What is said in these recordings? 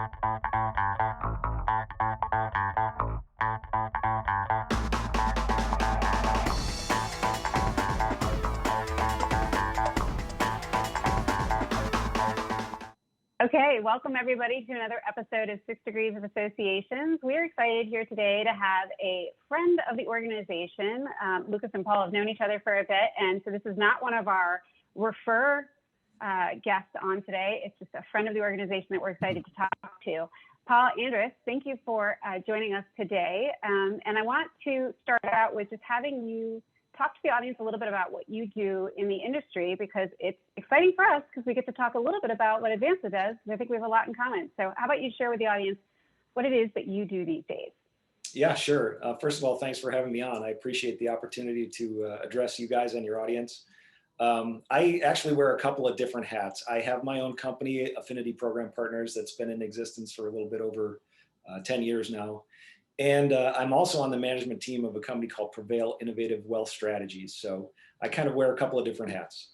Okay, welcome everybody to another episode of 6 Degrees of Associations. We're excited here today to have a friend of the organization. Lucas and Paul have known each other for a bit, and so this is not one of our refer guests on today. It's just a friend of the organization that we're excited to talk to. Paul Andrus, thank you for joining us today. And I want to start out with just having you talk to the audience a little bit about what you do in the industry, because it's exciting for us because we get to talk a little bit about what Advancea does. I think we have a lot in common. So how about you share with the audience what it is that you do these days? Yeah, sure. First of all, thanks for having me on. I appreciate the opportunity to address you guys and your audience. I actually wear a couple of different hats. I have my own company, Affinity Program Partners, that's been in existence for a little bit over 10 years now. And I'm also on the management team of a company called Prevail Innovative Wealth Strategies. So I kind of wear a couple of different hats.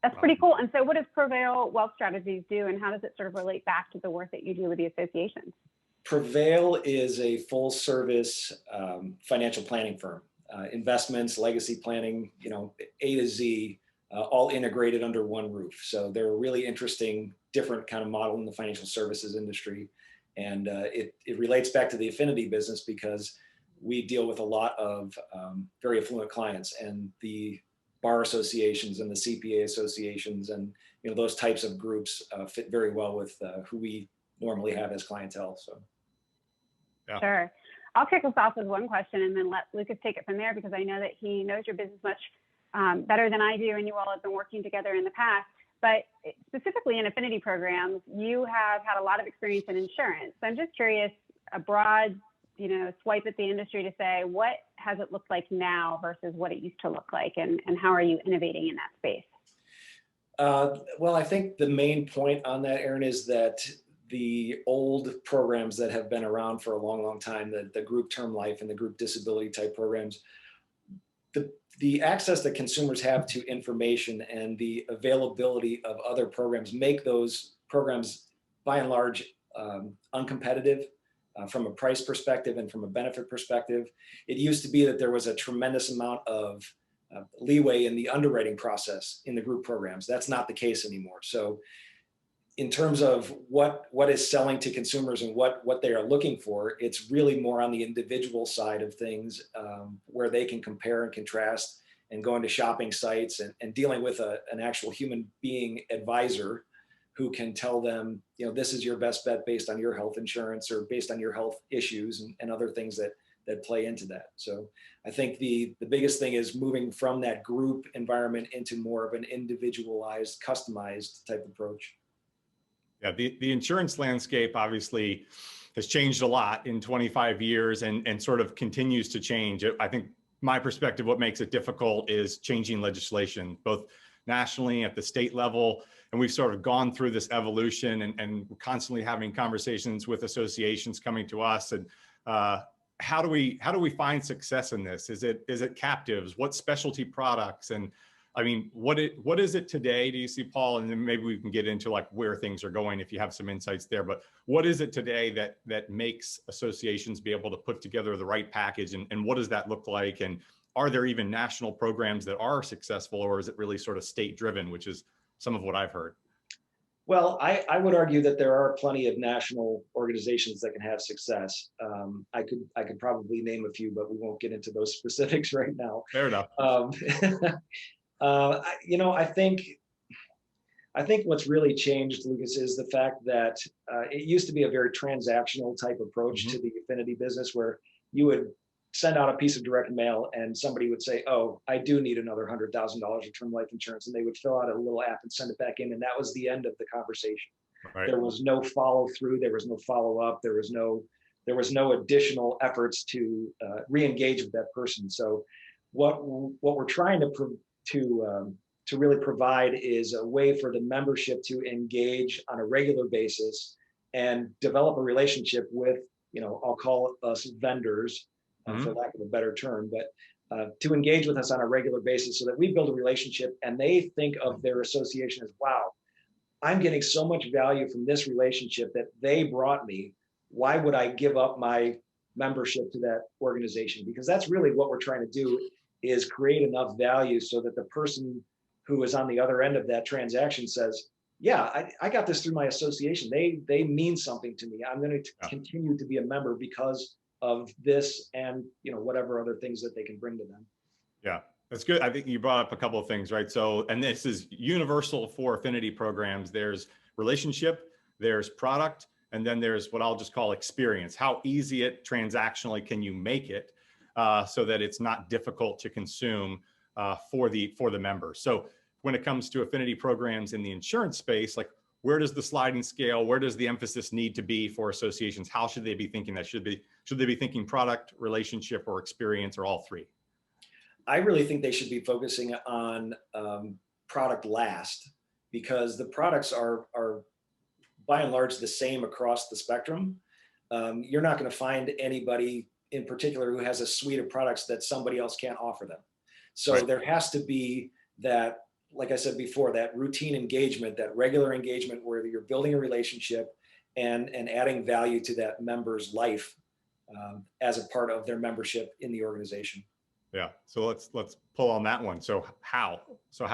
That's pretty cool. And so what does Prevail Wealth Strategies do, and how does it sort of relate back to the work that you do with the associations? Prevail is a full service financial planning firm. Investments, legacy planning, A to Z, all integrated under one roof. So they're a really interesting, different kind of model in the financial services industry. And it relates back to the Affinity business because we deal with a lot of very affluent clients, and the bar associations and the CPA associations and those types of groups fit very well with who we normally have as clientele. So, yeah. Sure. I'll kick us off with one question and then let Lucas take it from there, because I know that he knows your business much better than I do, and you all have been working together in the past. But specifically in affinity programs, you have had a lot of experience in insurance. So I'm just curious, a broad, swipe at the industry to say, what has it looked like now versus what it used to look like, and how are you innovating in that space? Well, I think the main point on that, Erin, is that the old programs that have been around for a long, long time, the group term life and the group disability type programs, the access that consumers have to information and the availability of other programs make those programs, by and large, uncompetitive from a price perspective and from a benefit perspective. It used to be that there was a tremendous amount of leeway in the underwriting process in the group programs. That's not the case anymore. So in terms of what is selling to consumers and what they are looking for, it's really more on the individual side of things, where they can compare and contrast and go into shopping sites and dealing with an actual human being advisor who can tell them, this is your best bet based on your health insurance or based on your health issues and other things that play into that. So I think the biggest thing is moving from that group environment into more of an individualized, customized type approach. Yeah, the insurance landscape obviously has changed a lot in 25 years and sort of continues to change. I think my perspective, what makes it difficult is changing legislation, both nationally at the state level. And we've sort of gone through this evolution and we're constantly having conversations with associations coming to us. And how do we find success in this? Is it captives? What specialty products? And I mean, what is it today? Do you see, Paul? And then maybe we can get into like where things are going if you have some insights there. But what is it today that makes associations be able to put together the right package? And what does that look like? And are there even national programs that are successful, or is it really sort of state driven, which is some of what I've heard? Well, I would argue that there are plenty of national organizations that can have success. I could probably name a few, but we won't get into those specifics right now. Fair enough. I think what's really changed, Lucas, is the fact that it used to be a very transactional type approach to the affinity business, where you would send out a piece of direct mail and somebody would say, oh, I do need another $100,000 of term life insurance. And they would fill out a little app and send it back in. And that was the end of the conversation. Right. There was no follow through. There was no follow up. There was no additional efforts to re-engage with that person. So what we're trying to really provide is a way for the membership to engage on a regular basis and develop a relationship with, I'll call us vendors, for lack of a better term, but to engage with us on a regular basis so that we build a relationship and they think of their association as, wow, I'm getting so much value from this relationship that they brought me. Why would I give up my membership to that organization? Because that's really what we're trying to do, is create enough value so that the person who is on the other end of that transaction says, yeah, I got this through my association. They mean something to me. I'm going to Yeah. continue to be a member because of this, and whatever other things that they can bring to them. Yeah, that's good. I think you brought up a couple of things, right? So, and this is universal for affinity programs. There's relationship, there's product, and then there's what I'll just call experience. How easy it transactionally can you make it so that it's not difficult to consume for the members. So when it comes to affinity programs in the insurance space, like where does the sliding scale, where does the emphasis need to be for associations? How should they be thinking that? Should they be thinking product, relationship, or experience, or all three? I really think they should be focusing on product last, because the products are by and large the same across the spectrum. You're not going to find anybody in particular who has a suite of products that somebody else can't offer them. So Right. there has to be that, like I said before, that routine engagement, that regular engagement where you're building a relationship and adding value to that member's life as a part of their membership in the organization. Yeah. So let's pull on that one. So how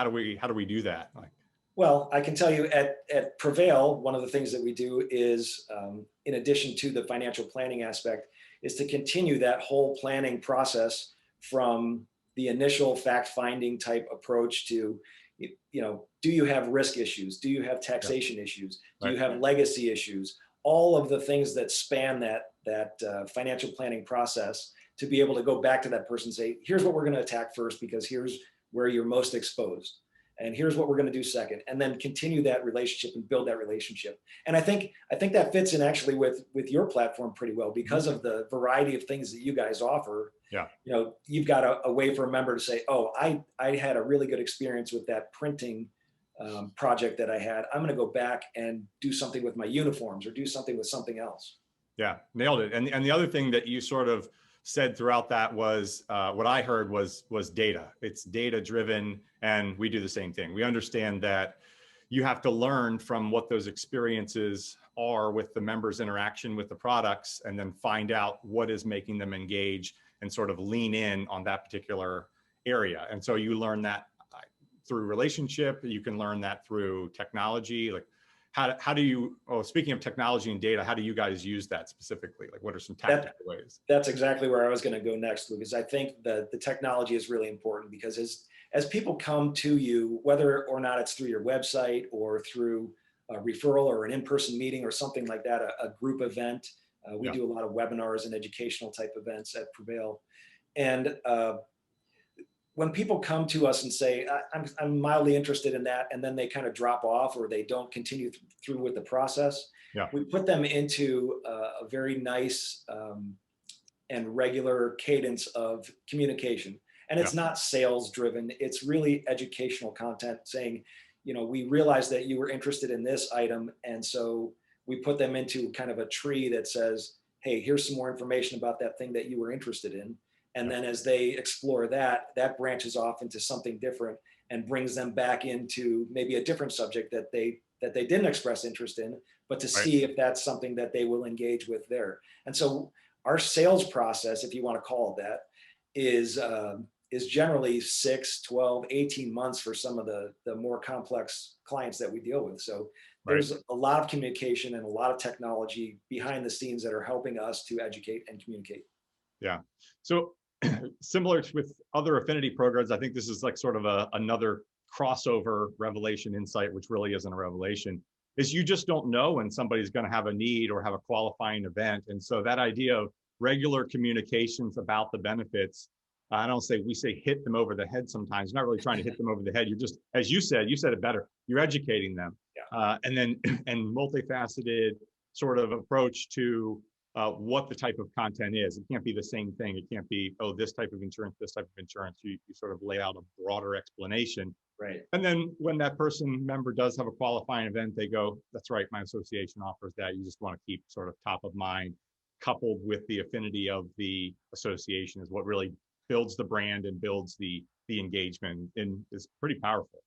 do we do that? Like, Well, I can tell you at Prevail, one of the things that we do is, in addition to the financial planning aspect, is to continue that whole planning process from the initial fact-finding type approach to, do you have risk issues? Do you have taxation issues? Do you have legacy issues? All of the things that span that financial planning process, to be able to go back to that person and say, here's what we're going to attack first, because here's where you're most exposed. And here's what we're going to do second, and then continue that relationship and build that relationship. And I think that fits in actually with your platform pretty well, because of the variety of things that you guys offer. yeah. You've got a way for a member to say, oh, I had a really good experience with that printing project that I had. I'm going to go back and do something with my uniforms, or do something with something else. Yeah, nailed it. And the other thing that you sort of said throughout that was what I heard was data. It's data driven, and we do the same thing. We understand that you have to learn from what those experiences are with the members' interaction with the products, and then find out what is making them engage and sort of lean in on that particular area. And so you learn that through relationship. You can learn that through technology. Like how do you, speaking of technology and data, how do you guys use that specifically? Like what are some tactical ways? That's exactly where I was going to go next, Lucas. I think that the technology is really important, because as people come to you, whether or not it's through your website or through a referral or an in-person meeting or something like that, a group event, we do a lot of webinars and educational type events at Prevail. And when people come to us and say, I'm mildly interested in that, and then they kind of drop off, or they don't continue through with the process, we put them into a very nice and regular cadence of communication. And it's not sales driven. It's really educational content saying, we realize that you were interested in this item. And so we put them into kind of a tree that says, hey, here's some more information about that thing that you were interested in. And then as they explore that branches off into something different and brings them back into maybe a different subject that they didn't express interest in, but to see if that's something that they will engage with there. And so our sales process, if you want to call it that, is generally 6, 12, 18 months for some of the more complex clients that we deal with. So there's a lot of communication and a lot of technology behind the scenes that are helping us to educate and communicate. Yeah. So similar to with other affinity programs, I think this is like sort of another crossover revelation insight, which really isn't a revelation, is you just don't know when somebody's going to have a need or have a qualifying event. And so that idea of regular communications about the benefits, I don't say, we say hit them over the head sometimes. You're not really trying to hit them over the head. You're just, as you said it better, you're educating them. And then multifaceted sort of approach to what the type of content is. It can't be the same thing. It can't be, oh, this type of insurance, this type of insurance. You sort of lay out a broader explanation. Right. And then when that member does have a qualifying event, they go, that's right, my association offers that. You just want to keep sort of top of mind, coupled with the affinity of the association, is what really builds the brand and builds the engagement, and is pretty powerful.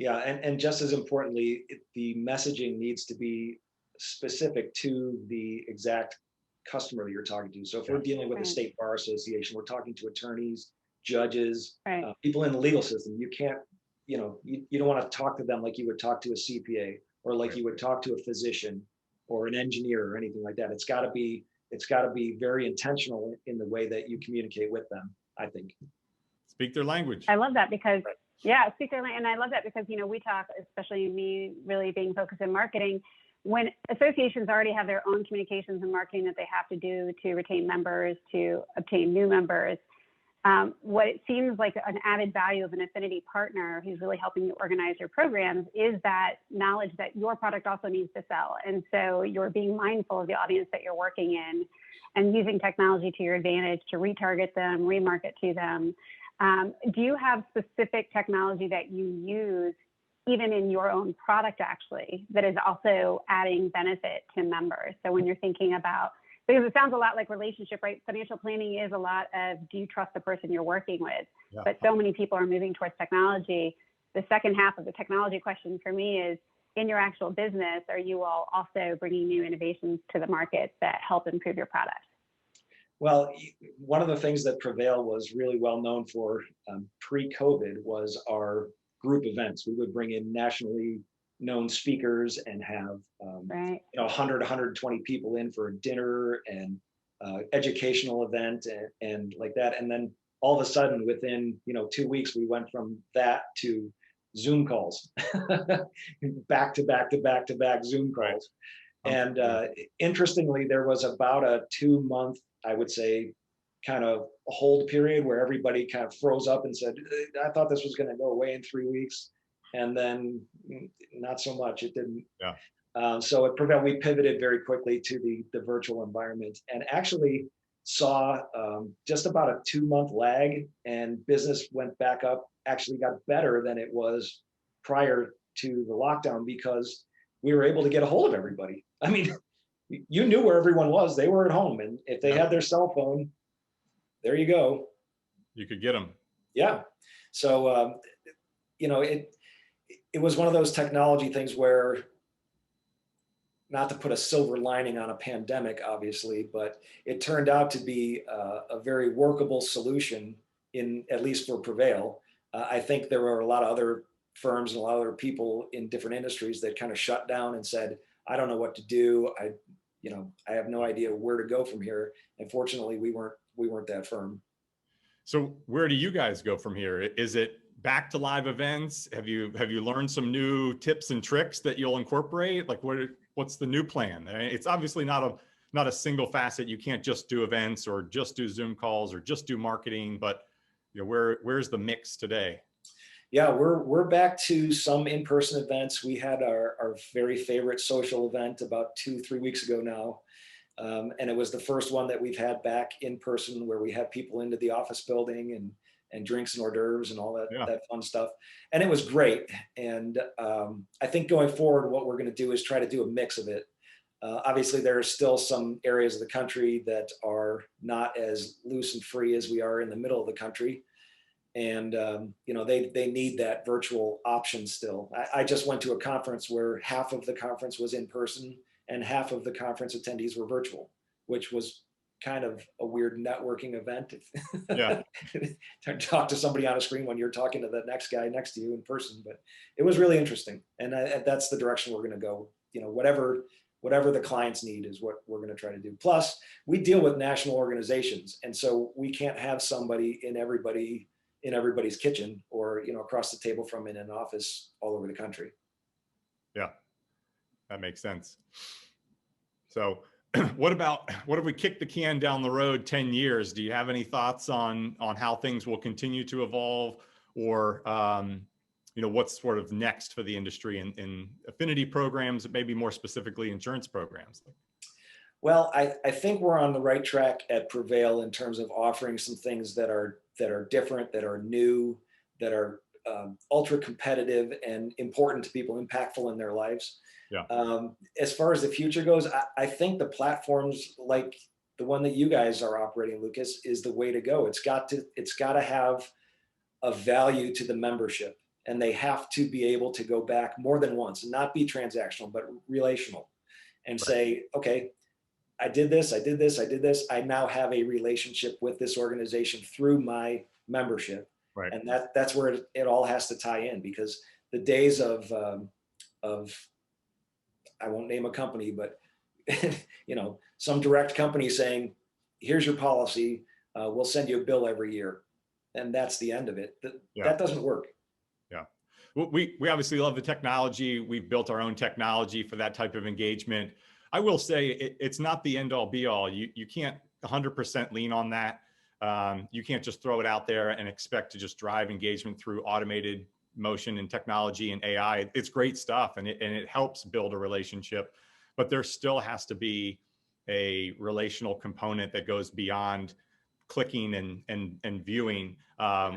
Yeah, and just as importantly, the messaging needs to be specific to the exact customer that you're talking to. So if we're Yeah. dealing with a Right. state bar association, we're talking to attorneys, judges, Right. people in the legal system. You can't, you don't want to talk to them like you would talk to a CPA or like Right. you would talk to a physician or an engineer or anything like that. It's got to be very intentional in the way that you communicate with them, I think. Speak their language. I love that because, yeah, speak their language. And I love that because, we talk, especially me really being focused in marketing, when associations already have their own communications and marketing that they have to do to retain members, to obtain new members, what it seems like an added value of an affinity partner who's really helping you organize your programs is that knowledge that your product also needs to sell. And so you're being mindful of the audience that you're working in and using technology to your advantage to retarget them, remarket to them. Do you have specific technology that you use even in your own product actually that is also adding benefit to members? So when you're thinking about, because it sounds a lot like relationship, right? Financial planning is a lot of, do you trust the person you're working with? Yeah. But so many people are moving towards technology. The second half of the technology question for me is, in your actual business, are you all also bringing new innovations to the market that help improve your product? Well, one of the things that Prevail was really well known for pre-COVID was our group events. We would bring in nationally known speakers and have Right. 100, 120 people in for a dinner and educational event and like that. And then all of a sudden, within 2 weeks, we went from that to Zoom calls, back to back to back to back Zoom calls. And interestingly, there was about a 2 month, I would say, kind of a hold period where everybody kind of froze up and said, I thought this was going to go away in 3 weeks. And then not so much. It didn't. Yeah. So at Prevail, we pivoted very quickly to the virtual environment and actually saw just about a 2 month lag, and business went back up, actually got better than it was prior to the lockdown because we were able to get a hold of everybody. I mean, you knew where everyone was. They were at home. And if they had their cell phone, there you go. You could get them. Yeah. So, it was one of those technology things where, not to put a silver lining on a pandemic, obviously, but it turned out to be a very workable solution at least for Prevail. I think there were a lot of other firms and a lot of other people in different industries that kind of shut down and said, I don't know what to do. I have no idea where to go from here. And fortunately, we weren't that firm. So where do you guys go from here? Is it back to live events? Have you learned some new tips and tricks that you'll incorporate? Like what's the new plan? It's obviously not a single facet. You can't just do events or just do Zoom calls or just do marketing, but where's the mix today? Yeah, we're back to some in-person events. We had our very favorite social event about 2-3 weeks ago now. And it was the first one that we've had back in person where we had people into the office building and drinks and hors d'oeuvres and all that fun stuff. And it was great. And I think going forward, what we're going to do is try to do a mix of it. Obviously, there are still some areas of the country that are not as loose and free as we are in the middle of the country. And they need that virtual option still. I just went to a conference where half of the conference was in person and half of the conference attendees were virtual, which was kind of a weird networking event. Yeah. To talk to somebody on a screen when you're talking to the next guy next to you in person, but it was really interesting. And that's the direction we're going to go. Whatever the clients need is what we're going to try to do. Plus, we deal with national organizations, and so we can't have somebody in everybody's kitchen or across the table from in an office all over the country. Yeah, that makes sense. So what if we kick the can down the road 10 years? Do you have any thoughts on how things will continue to evolve, or what's sort of next for the industry in affinity programs, maybe more specifically insurance programs? Well, I think we're on the right track at Prevail in terms of offering some things that are different, that are new, that are ultra competitive and important to people, impactful in their lives. Yeah. As far as the future goes, I think the platforms like the one that you guys are operating, Lucas, is the way to go. It's got to have a value to the membership. and they have to be able to go back more than once and not be transactional, but relational, and say, okay, I did this, I did this, I did this. I now have a relationship with this organization through my membership. Right. And that's where it all has to tie in, because the days of I won't name a company, but some direct company saying, here's your policy, we'll send you a bill every year, and that's the end of it. That doesn't work. Yeah. Well, we obviously love the technology. We've built our own technology for that type of engagement. I will say it's not the end all be all. You can't 100% lean on that. You can't just throw it out there and expect to just drive engagement through automated motion and technology and AI. It's great stuff, and it helps build a relationship, but there still has to be a relational component that goes beyond clicking and viewing,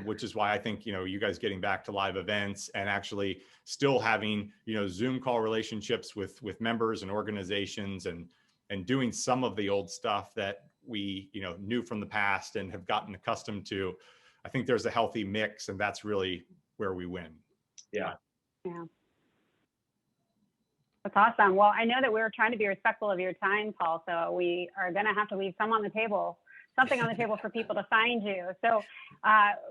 which is why I think, you guys getting back to live events and actually still having, Zoom call relationships with members and organizations, and doing some of the old stuff that we, knew from the past and have gotten accustomed to. I think there's a healthy mix, and that's really where we win. Yeah. That's awesome. Well, I know that we're trying to be respectful of your time, Paul, so we are going to have to leave something on the table for people to find you. So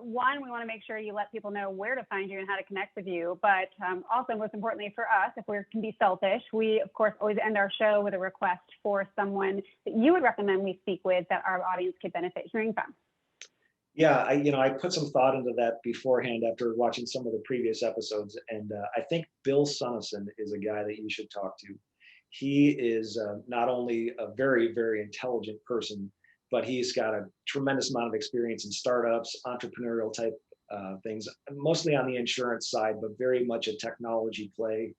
one, we want to make sure you let people know where to find you and how to connect with you. But also, most importantly for us, if we can be selfish, we, of course, always end our show with a request for someone that you would recommend we speak with that our audience could benefit hearing from. Yeah, I put some thought into that beforehand after watching some of the previous episodes, and I think Bill Sunnison is a guy that you should talk to. He is not only a very, very intelligent person, but he's got a tremendous amount of experience in startups, entrepreneurial type things, mostly on the insurance side, but very much a technology play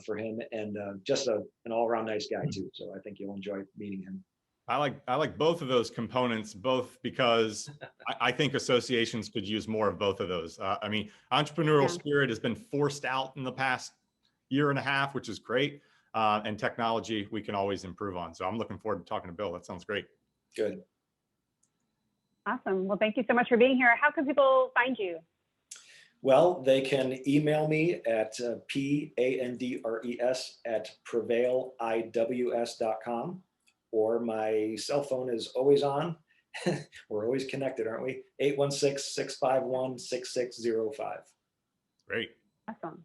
for him, and just an all-around nice guy too. So I think you'll enjoy meeting him. I like both of those components, both because I think associations could use more of both of those. Entrepreneurial spirit has been forced out in the past year and a half, which is great. And technology we can always improve on. So I'm looking forward to talking to Bill. That sounds great. Good. Awesome. Well, thank you so much for being here. How can people find you? Well, they can email me at pandres@prevailiws.com. Or my cell phone is always on. We're always connected, aren't we? 816-651-6605. Great. Awesome.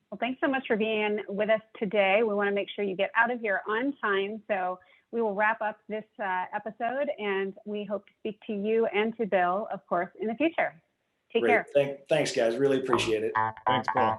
Well, thanks so much for being with us today. We want to make sure you get out of here on time. So we will wrap up this episode, and we hope to speak to you and to Bill, of course, in the future. Take care. Thanks, guys. Really appreciate it. Thanks, Paul.